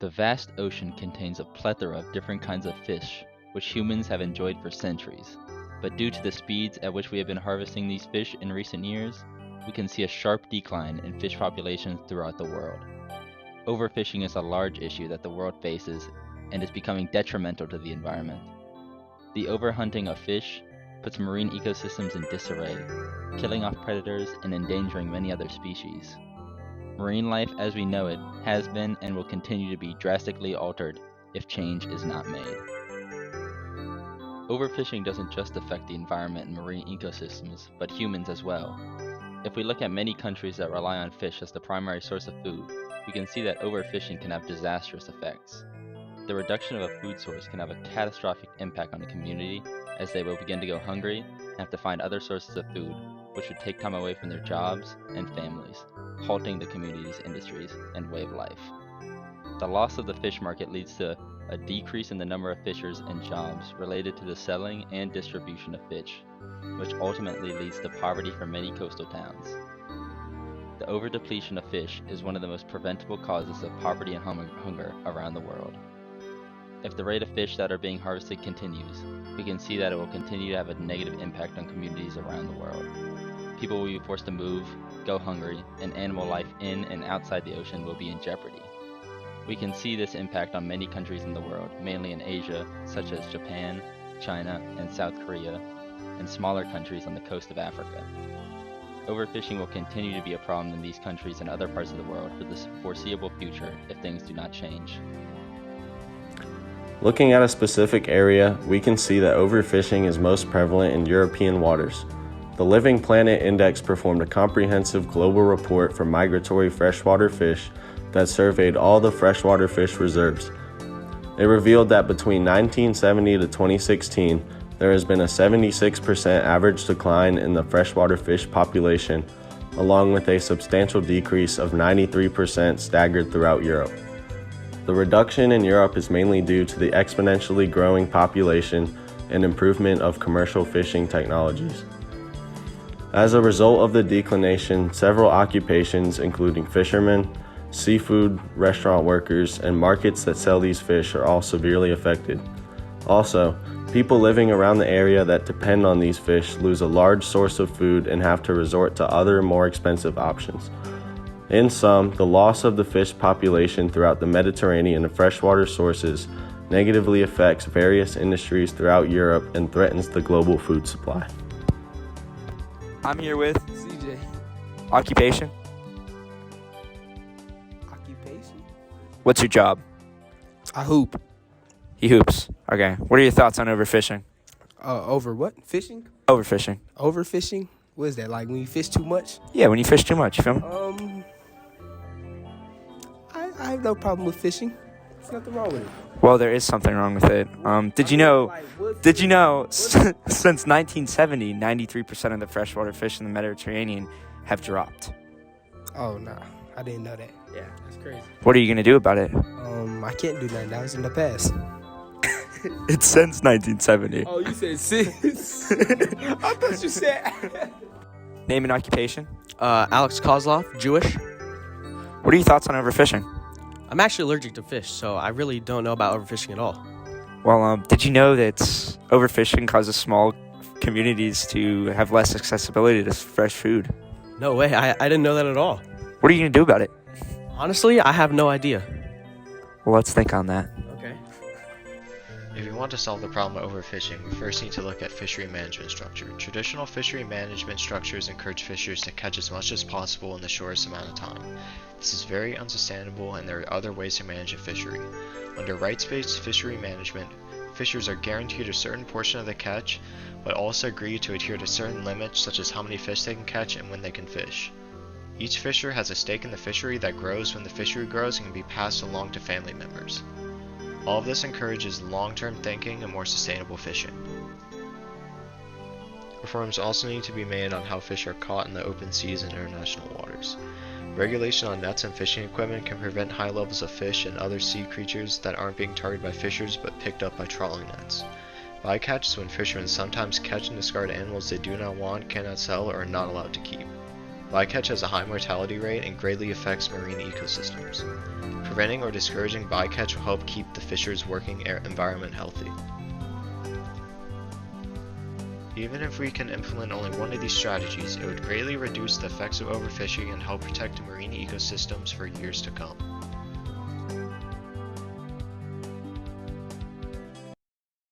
The vast ocean contains a plethora of different kinds of fish, which humans have enjoyed for centuries. But due to the speeds at which we have been harvesting these fish in recent years, we can see a sharp decline in fish populations throughout the world. Overfishing is a large issue that the world faces and is becoming detrimental to the environment. The overhunting of fish puts marine ecosystems in disarray, killing off predators and endangering many other species. Marine life as we know it has been and will continue to be drastically altered if change is not made. Overfishing doesn't just affect the environment and marine ecosystems, but humans as well. If we look at many countries that rely on fish as the primary source of food, we can see that overfishing can have disastrous effects. The reduction of a food source can have a catastrophic impact on the community, as they will begin to go hungry and have to find other sources of food, which would take time away from their jobs and families, halting the community's industries and way of life. The loss of the fish market leads to a decrease in the number of fishers and jobs related to the selling and distribution of fish, which ultimately leads to poverty for many coastal towns. The overdepletion of fish is one of the most preventable causes of poverty and hunger around the world. If the rate of fish that are being harvested continues, we can see that it will continue to have a negative impact on communities around the world. People will be forced to move, go hungry, and animal life in and outside the ocean will be in jeopardy. We can see this impact on many countries in the world, mainly in Asia, such as Japan, China, and South Korea, and smaller countries on the coast of Africa. Overfishing will continue to be a problem in these countries and other parts of the world for the foreseeable future if things do not change. Looking at a specific area, we can see that overfishing is most prevalent in European waters. The Living Planet Index performed a comprehensive global report for migratory freshwater fish that surveyed all the freshwater fish reserves. It revealed that between 1970 to 2016, there has been a 76% average decline in the freshwater fish population, along with a substantial decrease of 93% staggered throughout Europe. The reduction in Europe is mainly due to the exponentially growing population and improvement of commercial fishing technologies. As a result of the declination, several occupations, including fishermen, seafood, restaurant workers, and markets that sell these fish are all severely affected. Also, people living around the area that depend on these fish lose a large source of food and have to resort to other, more expensive options. In sum, the loss of the fish population throughout the Mediterranean and freshwater sources negatively affects various industries throughout Europe and threatens the global food supply. I'm here with CJ. occupation. Occupation? What's your job? I hoop. He hoops. Okay. What are your thoughts on overfishing? Over what? Fishing? Overfishing. Overfishing? What is that? Like when you fish too much? Yeah, when you fish too much, you feel me? I have no problem with fishing. There's nothing wrong with it. Well, there is something wrong with it. Did you know since 1970, 93% of the freshwater fish in the Mediterranean have dropped? Oh, nah. I didn't know that. Yeah, that's crazy. What are you going to do about it? I can't do nothing. That was in the past. It's since 1970. Oh, you said since? I thought you said... Name an occupation. Alex Kozlov, Jewish. What are your thoughts on overfishing? I'm actually allergic to fish, so I really don't know about overfishing at all. Well, did you know that overfishing causes small communities to have less accessibility to fresh food? No way, I didn't know that at all. What are you going to do about it? Honestly, I have no idea. Well, let's think on that. Okay. If we want to solve the problem of overfishing, we first need to look at fishery management structure. Traditional fishery management structures encourage fishers to catch as much as possible in the shortest amount of time. This is very unsustainable, and there are other ways to manage a fishery. Under rights-based fishery management, fishers are guaranteed a certain portion of the catch, but also agree to adhere to certain limits such as how many fish they can catch and when they can fish. Each fisher has a stake in the fishery that grows when the fishery grows and can be passed along to family members. All of this encourages long-term thinking and more sustainable fishing. Reforms also need to be made on how fish are caught in the open seas and international waters. Regulation on nets and fishing equipment can prevent high levels of fish and other sea creatures that aren't being targeted by fishers but picked up by trawling nets. Bycatches, when fishermen sometimes catch and discard animals they do not want, cannot sell, or are not allowed to keep. Bycatch has a high mortality rate and greatly affects marine ecosystems. Preventing or discouraging bycatch will help keep the fisher's working environment healthy. Even if we can implement only one of these strategies, it would greatly reduce the effects of overfishing and help protect marine ecosystems for years to come.